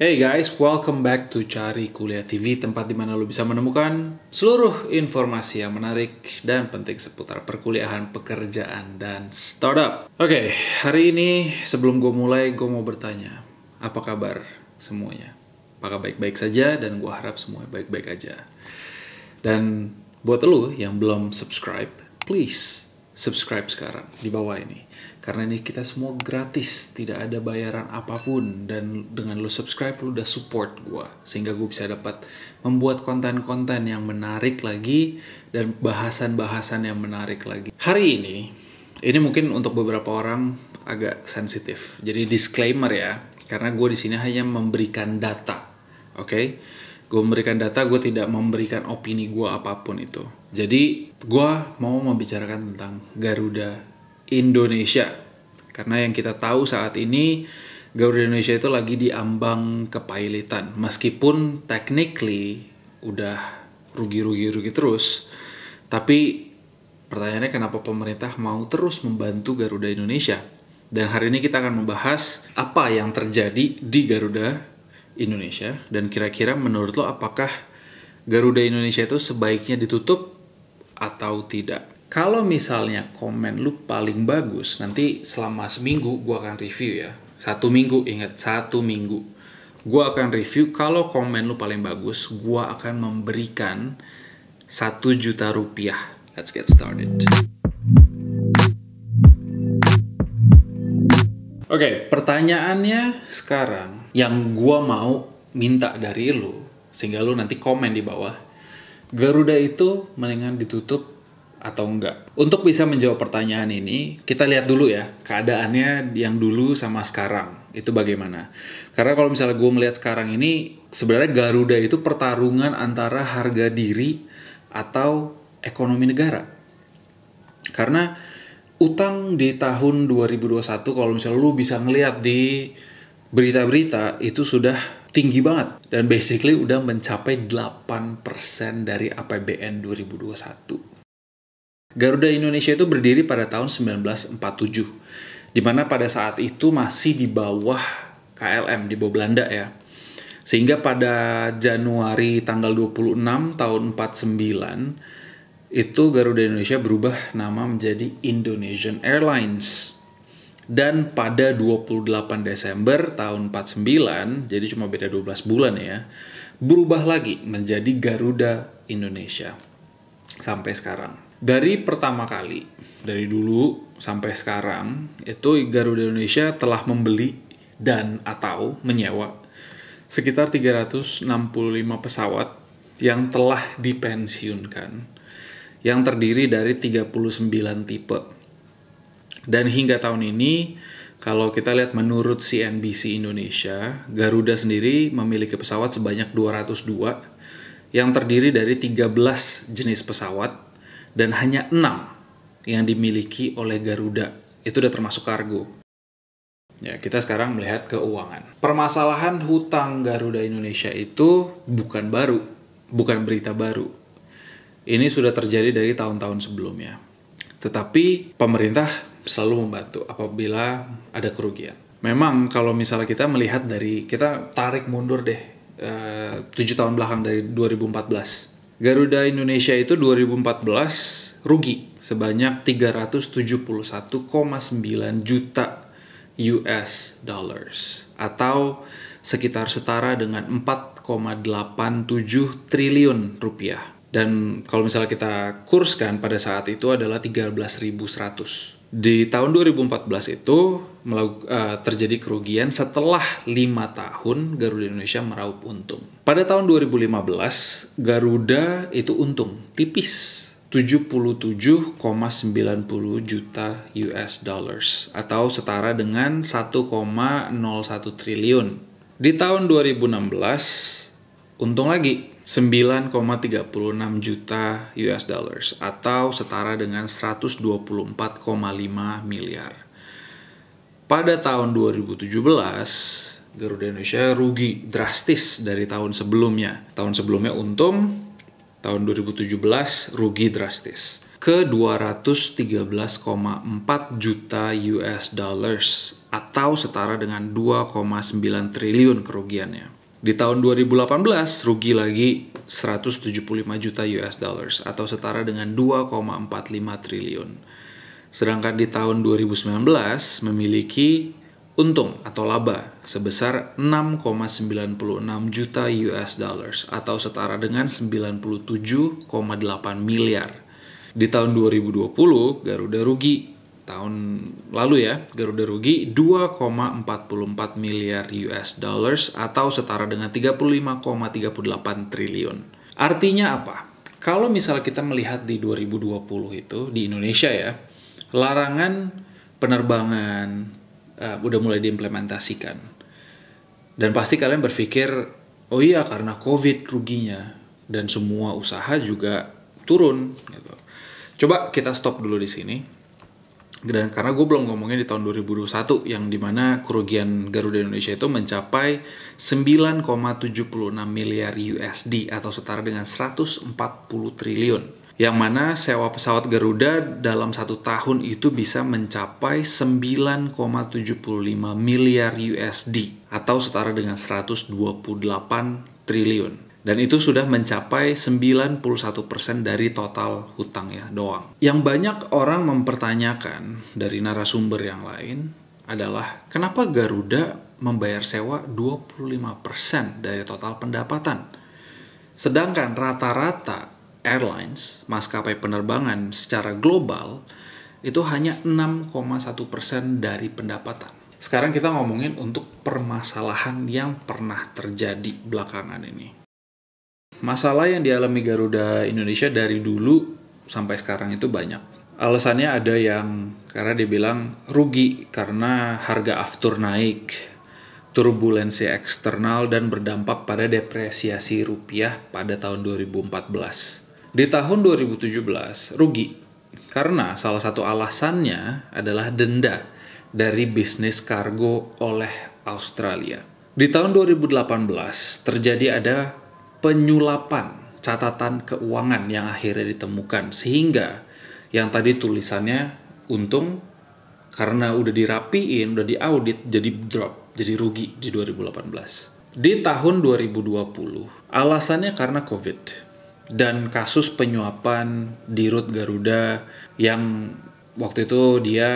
Hey guys, welcome back to Cari Kuliah TV, tempat di mana lo bisa menemukan seluruh informasi yang menarik dan penting seputar perkuliahan, pekerjaan, dan startup. Oke, hari ini sebelum gue mulai, gue mau bertanya, apa kabar semuanya? Apakah baik-baik saja? Dan gue harap semuanya baik-baik aja. Dan buat lo yang belum subscribe, please subscribe sekarang di bawah ini. Karena ini kita semua gratis, tidak ada bayaran apapun. Dan dengan lo subscribe, lo udah support gue. Sehingga gue bisa dapat membuat konten-konten yang menarik lagi. Dan bahasan-bahasan yang menarik lagi. Hari ini mungkin untuk beberapa orang agak sensitif. Jadi disclaimer ya. Karena gue di sini hanya memberikan data. Oke? Gue memberikan data, gue tidak memberikan opini gue apapun itu. Jadi gue mau membicarakan tentang Garuda Indonesia. Karena yang kita tahu saat ini Garuda Indonesia itu lagi diambang kepailitan. Meskipun technically udah rugi terus. Tapi pertanyaannya kenapa pemerintah mau terus membantu Garuda Indonesia? Dan hari ini kita akan membahas apa yang terjadi di Garuda Indonesia. Dan kira-kira menurut lo apakah Garuda Indonesia itu sebaiknya ditutup atau tidak? Kalau misalnya komen lu paling bagus, nanti selama seminggu gue akan review ya. 1 minggu, ingat 1 minggu. Gue akan review, kalau komen lu paling bagus, gue akan memberikan 1 juta rupiah. Let's get started. Oke, pertanyaannya sekarang yang gue mau minta dari lu, sehingga lu nanti komen di bawah, Garuda itu mendingan ditutup atau enggak? Untuk bisa menjawab pertanyaan ini, kita lihat dulu ya keadaannya yang dulu sama sekarang itu bagaimana. Karena kalau misalnya gue melihat sekarang ini, sebenarnya Garuda itu pertarungan antara harga diri atau ekonomi negara. Karena utang di tahun 2021, kalau misalnya lu bisa ngelihat di berita-berita, itu sudah tinggi banget. Dan basically udah mencapai 8% dari APBN 2021. Garuda Indonesia itu berdiri pada tahun 1947, di mana pada saat itu masih di bawah KLM, di bawah Belanda ya. Sehingga pada Januari tanggal 26 tahun 49, itu Garuda Indonesia berubah nama menjadi Indonesian Airlines. Dan pada 28 Desember tahun 49, jadi cuma beda 12 bulan ya, berubah lagi menjadi Garuda Indonesia. Sampai sekarang. Dari pertama kali, dari dulu sampai sekarang, itu Garuda Indonesia telah membeli dan atau menyewa sekitar 365 pesawat yang telah dipensiunkan, yang terdiri dari 39 tipe. Dan hingga tahun ini, kalau kita lihat menurut CNBC Indonesia, Garuda sendiri memiliki pesawat sebanyak 202, yang terdiri dari 13 jenis pesawat, dan hanya 6 yang dimiliki oleh Garuda. Itu udah termasuk kargo. Ya, kita sekarang melihat keuangan. Permasalahan hutang Garuda Indonesia itu bukan baru, bukan berita baru. Ini sudah terjadi dari tahun-tahun sebelumnya. Tetapi pemerintah selalu membantu apabila ada kerugian. Memang kalau misalnya kita melihat dari, kita tarik mundur deh 7 tahun belakang dari 2014. Garuda Indonesia itu 2014 rugi sebanyak 371,9 juta US dollars atau sekitar setara dengan 4,87 triliun rupiah. Dan kalau misalnya kita kurskan pada saat itu adalah 13.100. Di tahun 2014 itu terjadi kerugian setelah 5 tahun Garuda Indonesia meraup untung. Pada tahun 2015, Garuda itu untung tipis 77,90 juta US dollars atau setara dengan 1,01 triliun. Di tahun 2016, untung lagi 9,36 juta US dollars atau setara dengan 124,5 miliar. Pada tahun 2017, Garuda Indonesia rugi drastis dari tahun sebelumnya. Tahun sebelumnya untung, tahun 2017 rugi drastis. ke 213,4 juta US dollars atau setara dengan 2,9 triliun kerugiannya. Di tahun 2018 rugi lagi 175 juta US dollars atau setara dengan 2,45 triliun. Sedangkan di tahun 2019 memiliki untung atau laba sebesar 6,96 juta US dollars atau setara dengan 97,8 miliar. Di tahun 2020 Garuda rugi, tahun lalu ya, Garuda rugi 2,44 miliar US dollars atau setara dengan 35,38 triliun. Artinya apa? Kalau misalnya kita melihat di 2020 itu di Indonesia ya, larangan penerbangan udah mulai diimplementasikan. Dan pasti kalian berpikir, oh iya karena COVID ruginya dan semua usaha juga turun gitu. Coba kita stop dulu di sini. Dan karena gue belum ngomongin di tahun 2021 yang dimana kerugian Garuda Indonesia itu mencapai 9,76 miliar USD atau setara dengan 140 triliun. Yang mana sewa pesawat Garuda dalam 1 tahun itu bisa mencapai 9,75 miliar USD atau setara dengan 128 triliun. Dan itu sudah mencapai 91% dari total hutang ya doang. Yang banyak orang mempertanyakan dari narasumber yang lain adalah kenapa Garuda membayar sewa 25% dari total pendapatan. Sedangkan rata-rata airlines, maskapai penerbangan secara global itu hanya 6,1% dari pendapatan. Sekarang kita ngomongin untuk permasalahan yang pernah terjadi belakangan ini. Masalah yang dialami Garuda Indonesia dari dulu sampai sekarang itu banyak. Alasannya ada yang karena dia bilang rugi karena harga aftur naik, turbulensi eksternal dan berdampak pada depresiasi rupiah pada tahun 2014. Di tahun 2017 rugi karena salah satu alasannya adalah denda dari bisnis kargo oleh Australia. Di tahun 2018 terjadi ada penyulapan catatan keuangan yang akhirnya ditemukan sehingga yang tadi tulisannya untung karena udah dirapiin, udah diaudit jadi drop, jadi rugi di 2018. Di tahun 2020 alasannya karena COVID dan kasus penyuapan di Rut Garuda yang waktu itu dia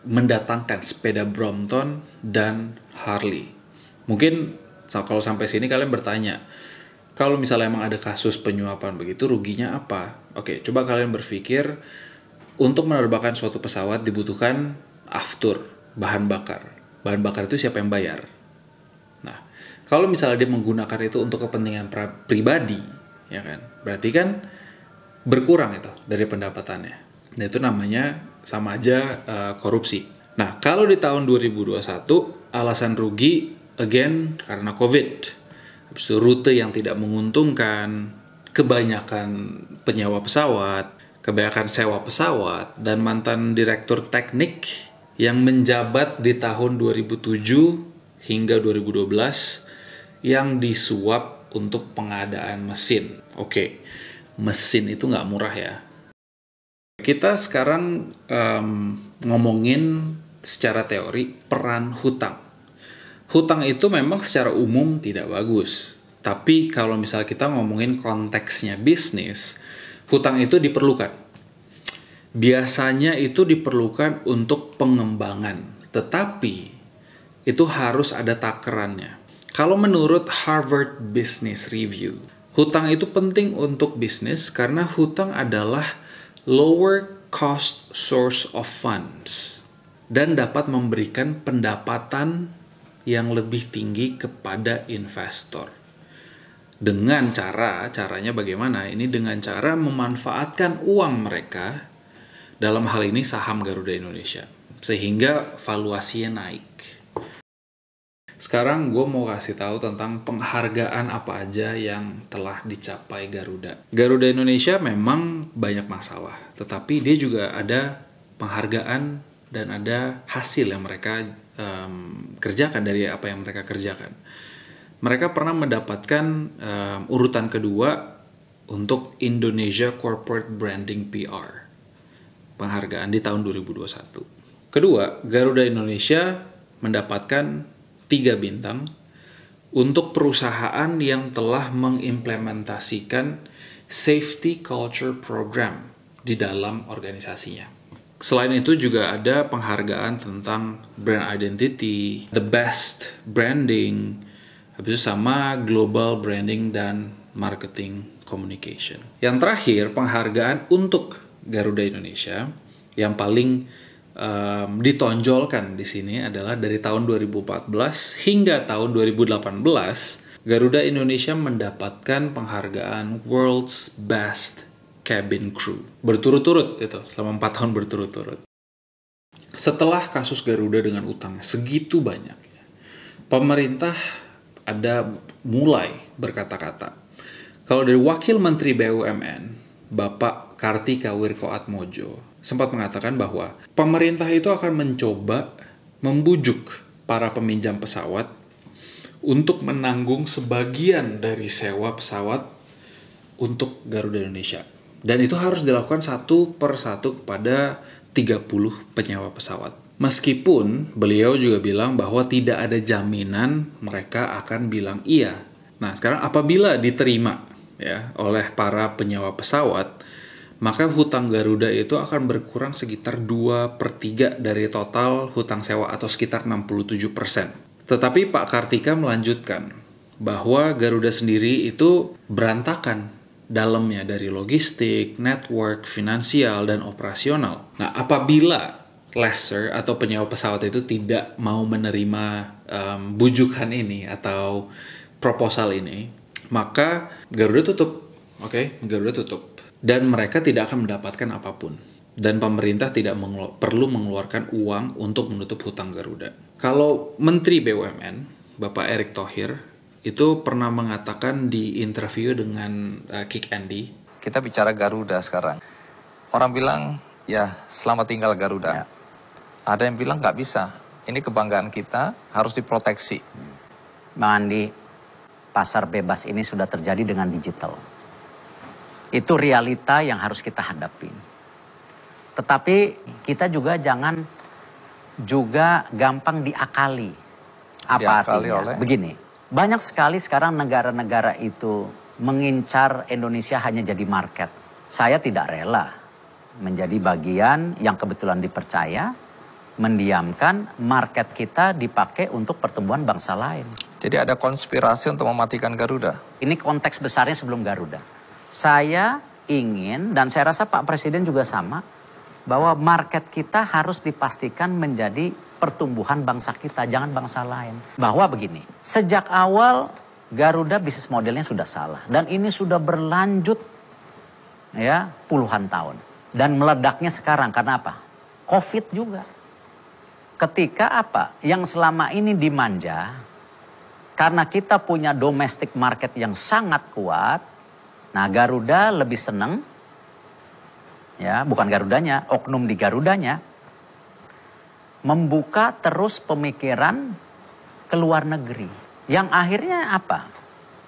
mendatangkan sepeda Brompton dan Harley. Mungkin kalau sampai sini kalian bertanya, kalau misalnya emang ada kasus penyuapan begitu, ruginya apa? Oke, coba kalian berpikir, untuk menerbangkan suatu pesawat dibutuhkan aftur, bahan bakar. Bahan bakar itu siapa yang bayar? Nah, kalau misalnya dia menggunakan itu untuk kepentingan pribadi, ya kan, berarti kan berkurang itu dari pendapatannya. Nah, itu namanya sama aja korupsi. Nah, kalau di tahun 2021 alasan rugi again karena COVID. Habis itu rute yang tidak menguntungkan, kebanyakan penyewa pesawat, kebanyakan sewa pesawat, dan mantan direktur teknik yang menjabat di tahun 2007 hingga 2012 yang disuap untuk pengadaan mesin. Oke, mesin itu nggak murah ya. Kita sekarang ngomongin secara teori peran hutang. Hutang itu memang secara umum tidak bagus. Tapi kalau misalnya kita ngomongin konteksnya bisnis, hutang itu diperlukan. Biasanya itu diperlukan untuk pengembangan. Tetapi itu harus ada takarannya. Kalau menurut Harvard Business Review, hutang itu penting untuk bisnis karena hutang adalah lower cost source of funds dan dapat memberikan pendapatan yang lebih tinggi kepada investor. Dengan caranya bagaimana? Ini dengan cara memanfaatkan uang mereka, dalam hal ini saham Garuda Indonesia, sehingga valuasinya naik. Sekarang gue mau kasih tahu tentang penghargaan apa aja yang telah dicapai Garuda. Garuda Indonesia memang banyak masalah, tetapi dia juga ada penghargaan dan ada hasil yang mereka kerjakan dari apa yang mereka kerjakan. Mereka pernah mendapatkan urutan kedua untuk Indonesia Corporate Branding PR. Penghargaan di tahun 2021. Kedua, Garuda Indonesia mendapatkan 3 bintang untuk perusahaan yang telah mengimplementasikan safety culture program di dalam organisasinya. Selain itu juga ada penghargaan tentang brand identity, the best branding, habis itu sama global branding dan marketing communication. Yang terakhir, penghargaan untuk Garuda Indonesia yang paling ditonjolkan di sini adalah dari tahun 2014 hingga tahun 2018, Garuda Indonesia mendapatkan penghargaan World's Best Cabin Crew. Berturut-turut itu, selama 4 tahun berturut-turut. Setelah kasus Garuda dengan utangnya segitu banyak, pemerintah ada mulai berkata-kata. Kalau dari Wakil Menteri BUMN, Bapak Kartika Wirkoatmojo, sempat mengatakan bahwa pemerintah itu akan mencoba membujuk para peminjam pesawat untuk menanggung sebagian dari sewa pesawat untuk Garuda Indonesia. Dan itu harus dilakukan satu per satu kepada 30 penyewa pesawat. Meskipun beliau juga bilang bahwa tidak ada jaminan mereka akan bilang iya. Nah, sekarang apabila diterima ya oleh para penyewa pesawat, maka hutang Garuda itu akan berkurang sekitar 2/3 dari total hutang sewa atau sekitar 67%. Tetapi Pak Kartika melanjutkan bahwa Garuda sendiri itu berantakan dalamnya dari logistik, network, finansial, dan operasional. Nah, apabila lessor atau penyewa pesawat itu tidak mau menerima bujukan ini atau proposal ini, maka Garuda tutup. Garuda tutup. Dan mereka tidak akan mendapatkan apapun. Dan pemerintah tidak perlu mengeluarkan uang untuk menutup hutang Garuda. Kalau Menteri BUMN, Bapak Erick Thohir, itu pernah mengatakan di interview dengan Kick Andy. Kita bicara Garuda sekarang. Orang bilang, ya selamat tinggal Garuda. Ya. Ada yang bilang nggak bisa. Ini kebanggaan kita, harus diproteksi. Bang Andi, pasar bebas ini sudah terjadi dengan digital. Itu realita yang harus kita hadapi. Tetapi kita juga jangan gampang diakali. Apa artinya? Begini. Banyak sekali sekarang negara-negara itu mengincar Indonesia hanya jadi market. Saya tidak rela menjadi bagian yang kebetulan dipercaya, mendiamkan market kita dipakai untuk pertumbuhan bangsa lain. Jadi ada konspirasi untuk mematikan Garuda? Ini konteks besarnya sebelum Garuda. Saya ingin, dan saya rasa Pak Presiden juga sama, bahwa market kita harus dipastikan menjadi pertumbuhan bangsa kita, jangan bangsa lain. Bahwa begini, sejak awal Garuda bisnis modelnya sudah salah. Dan ini sudah berlanjut ya puluhan tahun. Dan meledaknya sekarang, karena apa? Covid juga. Ketika apa? Yang selama ini dimanja, karena kita punya domestic market yang sangat kuat, nah Garuda lebih senang, ya bukan Garudanya, oknum di Garudanya, membuka terus pemikiran ke luar negeri. Yang akhirnya apa?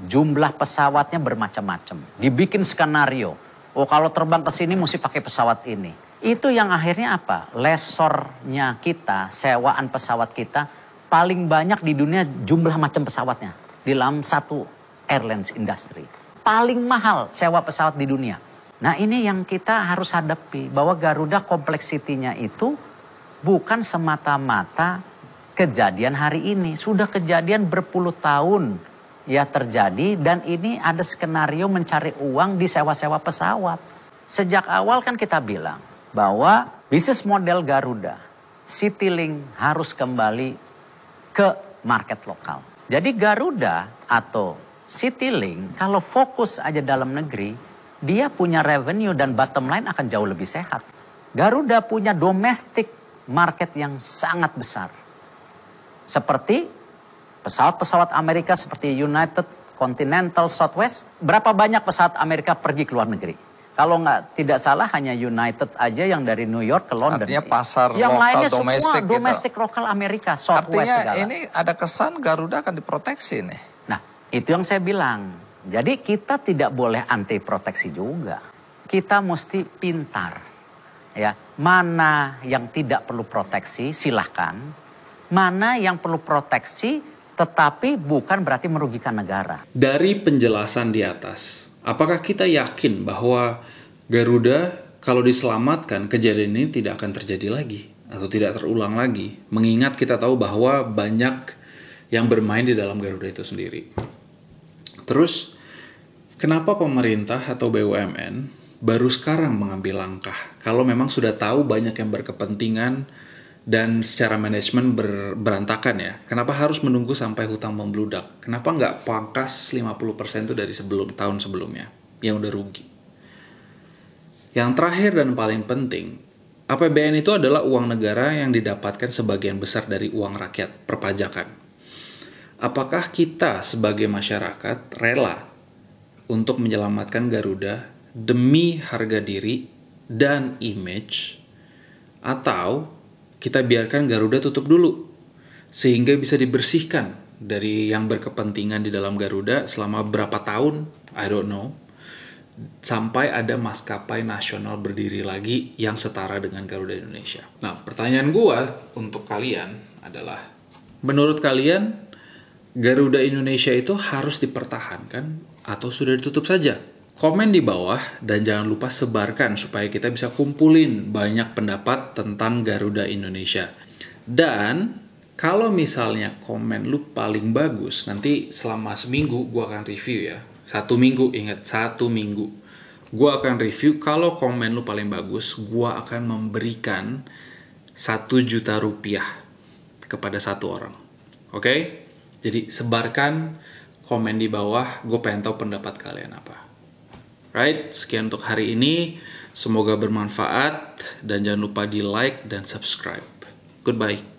Jumlah pesawatnya bermacam-macam. Dibikin skenario. Oh kalau terbang ke sini mesti pakai pesawat ini. Itu yang akhirnya apa? Lesornya kita, sewaan pesawat kita, paling banyak di dunia jumlah macam pesawatnya. Di dalam satu airlines industry. Paling mahal sewa pesawat di dunia. Nah ini yang kita harus hadapi. Bahwa Garuda kompleksitinya itu bukan semata-mata kejadian hari ini. Sudah kejadian berpuluh tahun ya terjadi. Dan ini ada skenario mencari uang di sewa-sewa pesawat. Sejak awal kan kita bilang bahwa bisnis model Garuda, Citylink harus kembali ke market lokal. Jadi Garuda atau Citylink kalau fokus aja dalam negeri, dia punya revenue dan bottom line akan jauh lebih sehat. Garuda punya domestic market yang sangat besar. Seperti pesawat-pesawat Amerika seperti United, Continental, Southwest. Berapa banyak pesawat Amerika pergi ke luar negeri? Kalau tidak salah hanya United aja yang dari New York ke London. Artinya pasar yang lokal lainnya domestik semua domestik lokal Amerika, Southwest artinya segala. Ini ada kesan Garuda akan diproteksi nih. Nah, itu yang saya bilang. Jadi kita tidak boleh anti proteksi juga. Kita mesti pintar. Ya, mana yang tidak perlu proteksi silahkan. Mana yang perlu proteksi tetapi bukan berarti merugikan negara. Dari penjelasan di atas, apakah kita yakin bahwa Garuda kalau diselamatkan kejadian ini tidak akan terjadi lagi atau tidak terulang lagi? Mengingat kita tahu bahwa banyak yang bermain di dalam Garuda itu sendiri. Terus, kenapa pemerintah atau BUMN baru sekarang mengambil langkah? Kalau memang sudah tahu banyak yang berkepentingan dan secara manajemen berantakan ya. Kenapa harus menunggu sampai hutang membludak? Kenapa nggak pangkas 50% itu dari tahun sebelumnya yang udah rugi? Yang terakhir dan paling penting, APBN itu adalah uang negara yang didapatkan sebagian besar dari uang rakyat, perpajakan. Apakah kita sebagai masyarakat rela untuk menyelamatkan Garuda demi harga diri dan image, atau kita biarkan Garuda tutup dulu sehingga bisa dibersihkan dari yang berkepentingan di dalam Garuda selama berapa tahun, I don't know, sampai ada maskapai nasional berdiri lagi yang setara dengan Garuda Indonesia. Nah, pertanyaan gua untuk kalian adalah, menurut kalian Garuda Indonesia itu harus dipertahankan atau sudah ditutup saja? Komen di bawah dan jangan lupa sebarkan supaya kita bisa kumpulin banyak pendapat tentang Garuda Indonesia. Dan kalau misalnya komen lu paling bagus, nanti selama seminggu gue akan review ya. 1 minggu, ingat 1 minggu. Gue akan review, kalau komen lu paling bagus, gue akan memberikan 1 juta rupiah kepada 1 orang. Oke? Jadi sebarkan komen di bawah, gue pengen tahu pendapat kalian apa. Right, sekian untuk hari ini. Semoga bermanfaat dan jangan lupa di like dan subscribe. Goodbye.